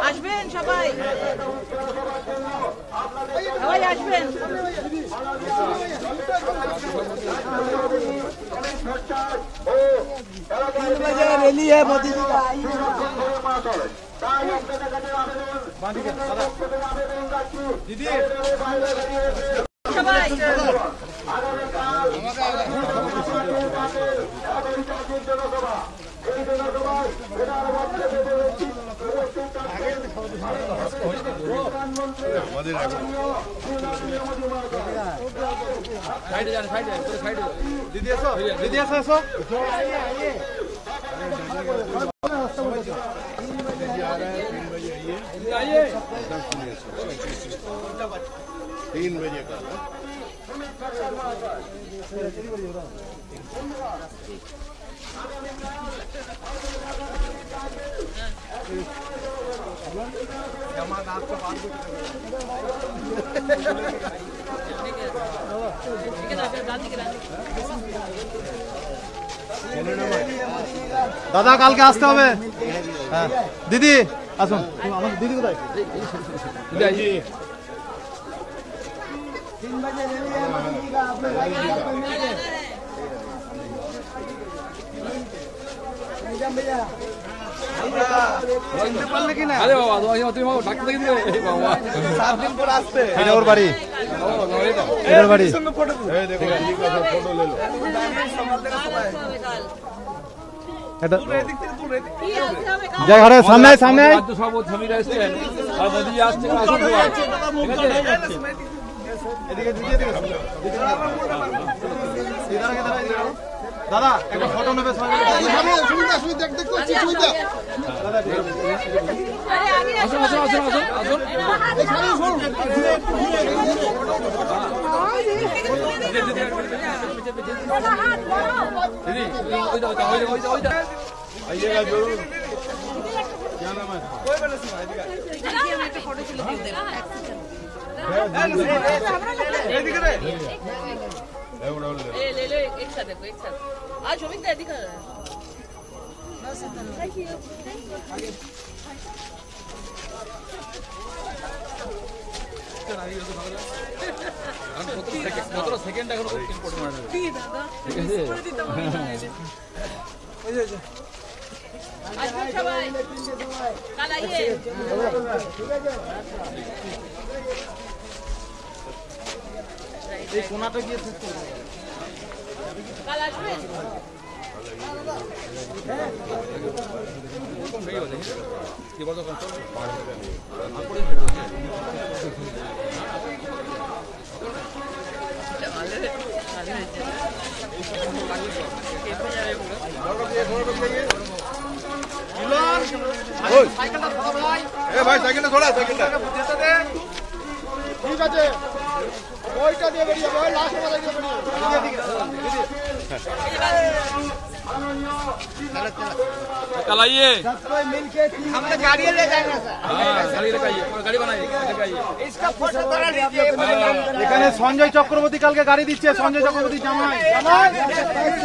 আসবেন সবাই, সবাই আসবেন। 3 बजे रैली है मोदी जी का। दीदी সবাই दीदी ऐसा दीदी ऐसा ऐसा 3 बजे का दादा कल के आसते হবে হ্যাঁ দিদি আসুন আমার দিদি কোথায় দিদি আইজি 3 बजे रैली है मोदी जी का आप लोग आइए निजाम भैया আরে বাবা তুমি বাবা ডাক্তার দেখি দিলে বাবা 7 दिन পর আসবে এটা ওর বাড়ি এর বাড়ি এই দেখো দিদি का फोटो ले लो এটা জয় ঘরে সামনে সামনে তো সব ছবিটা আসছেন আর মোদি আসছে আসুন ঠিক আছে এদিকে দিদি এদিকে দাদা একটা ফটো নেবে সবাই সুবিধা সুবিধা দেখ করছি সুবিধা দাদা আরে আমি আসুন আসুন আসুন আসুন আসুন এই সামনে শুন দিদি ওই দাও आइएगा जरूर क्या नाम है कोई बना सुना इधर देखिए हम एक फोटो क्लिक कर देंगे ए दिख रहे ए ले ले एक साथ देखो एक साथ आज शोभित है दिखा बस थैंक यू কত সেকেন্ড এখন ইম্পোর্ট মারা যাবে ঠিক দাদা ঠিক আছে করে দিতে পারি ওই যে আসুন সবাই কাল আইয়ে ঠিক আছে এই কোনাটা গিয়ে শেষ করব কাল আসবেন কি বলতো কন্ট্রোল আর করে ছেড়ে দাও ভাই সাইকেলটা থোড়া সাইকেলটা ঠিক আছে ওইটা দিয়ে বেরিয়ে যাবে ওই লাস্ট ওয়ালা দিয়ে বেরিয়ে कल आइए सब कोई मिलके हम तो गाड़ी ले जाएंगे सर गाड़ी लगाइए गाड़ी बनाइए इसका फोटो करा लीजिए এখানে সঞ্জয় চক্রবর্তী কালকে গাড়ি দিচ্ছে সঞ্জয় চক্রবর্তী জামাই জামাই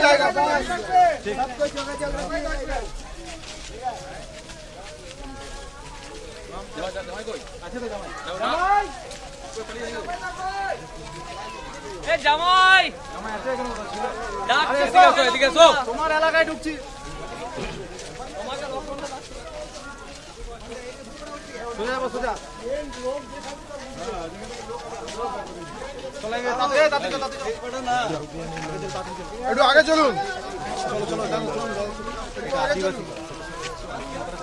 जाएगा ঠিক सब कोई जगह चल रहा है জামাই কই আছে তো জামাই জামাই এ জামাই জামাই আছে এখানে ডাক এদিকে এসো তোমার এলাকায় ঢুকছি তোমাকে লক্ষণটা দাও সোজা যাবো সোজা চলে গেছে তাতে না একটু আগে চলুন চলো চলো চলুন ঠিক আছে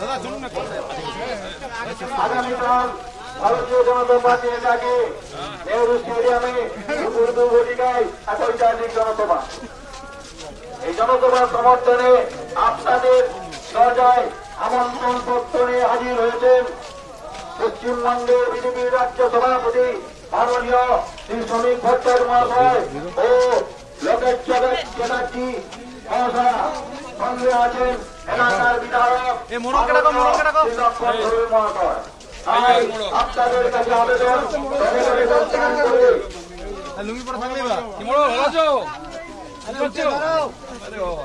দাদা চলুন না আগামীকাল ভারতীয় জনতা পার্টি নেতাকে নেহরু স্টেডিয়ামে দুপুর 2 ঘটিকায় এক ঐতিহাসিক জনসভা। এই জনসভার সমর্থনে আপনাদের দরজায় আমন্ত্রণ পত্র নিয়ে হাজির হয়েছেন পশ্চিমবঙ্গের বিজেপির রাজ্য সভাপতি মাননীয় শ্রী শ্রমিক ভট্টাচার্য মহাশয় ও লোকেশ চ্যাটার্জি মহাশয়। সঙ্গে আছেন এলাকার বিধায়ক মহাশয়। আপনাদের কাছে আবেদন লুঙ্গি পরে থাকলে বা কি বড় ভালো আছো? কি করছো? আরে বাবা।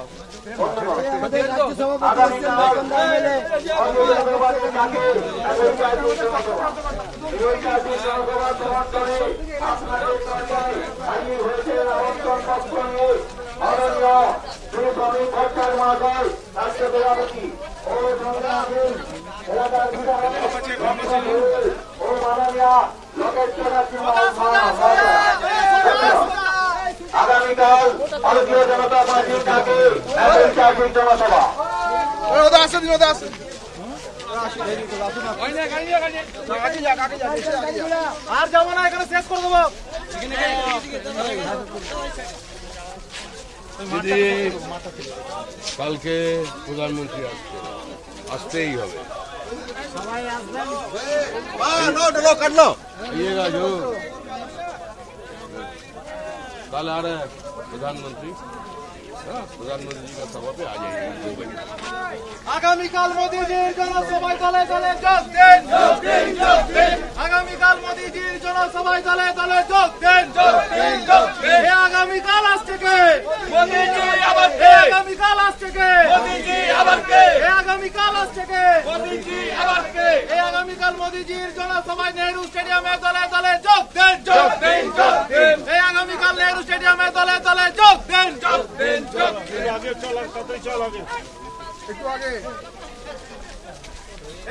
আগামীকাল ভারতীয় জনতা পার্টির ডাকে জাতীয় জনসভা। আর যাবো না, এখানে শেষ করে দেবো। দিদি কালকে প্রধানমন্ত্রী আসতেই হবে। आइएगा जो कल आ रहे हैं प्रधानमंत्री, प्रधानमंत्री जी का सभा पे आ जाइएगा 2 बजे। আগামীকাল মোদিজির জনসভায় দলে দলে যোগ দেন। আগামীকাল মোদিজির জনসভায় দলে দলে যোগ দেন। এ আগামীকাল আসছে কে? মোদিজি আবার কে? আগামীকাল আসছে কে? মোদিজি আবার কে? এ আগামীকাল আসছে কে? মোদিজি আবার কে? এ আগামীকাল মোদিজির জনসভায় নেহরু স্টেডিয়ামে দলে দলে যোগ দেন। এ আগামীকাল নেহরু স্টেডিয়ামে দলে দলে যোগ দেন।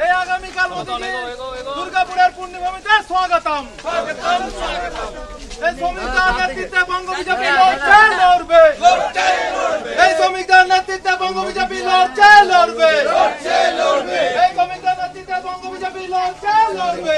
এই আগামীকাল দুর্গাপুরের পূর্ণিমাতে স্বাগতম। এই শ্রমিকদের নেতৃত্বে বঙ্গ বিজেপি লড়বে। এই শ্রমিকদের নেতৃত্বে বঙ্গ বিজেপি লড়বে। এই শ্রমিকদের নেতৃত্বে বঙ্গ বিজেপি লড়বে।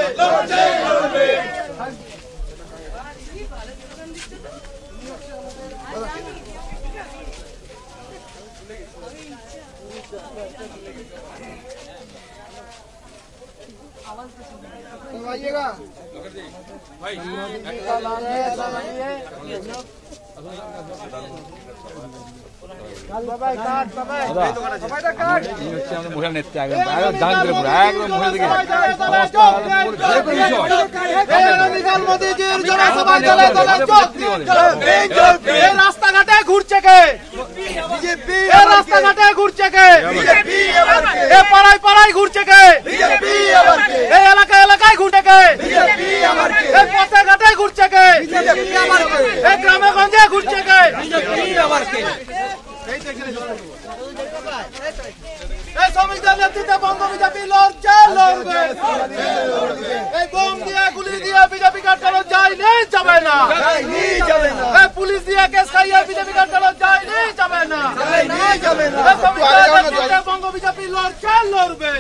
মহিলা নেত্রী একদম মহিলা দিকে রাস্তাঘাটে ঘুরছে কে? রাস্তাঘাটে ঘুরছে কে? পাড়ায় পাড়ায় ঘুরছে কে? এই এলাকায় এলাকায় ঘুরছে কে? পথে ঘাটে ঘুরছে কে? গ্রামে গঞ্জে ঘুরছে কে? এই শ্রমিকদের নেতৃত্বে বঙ্গ বিজেপি লড়বে। এই বোম দিয়ে গুলি দিয়ে বিজেপি কাটানো যায়নি, যাবে না। এই পুলিশ দিয়ে কেস খাইয়ে বিজেপি কাটানো যায়নি, যাবে না। এই শ্রমিকদের নেতৃত্বে বঙ্গ বিজেপি লড়বে।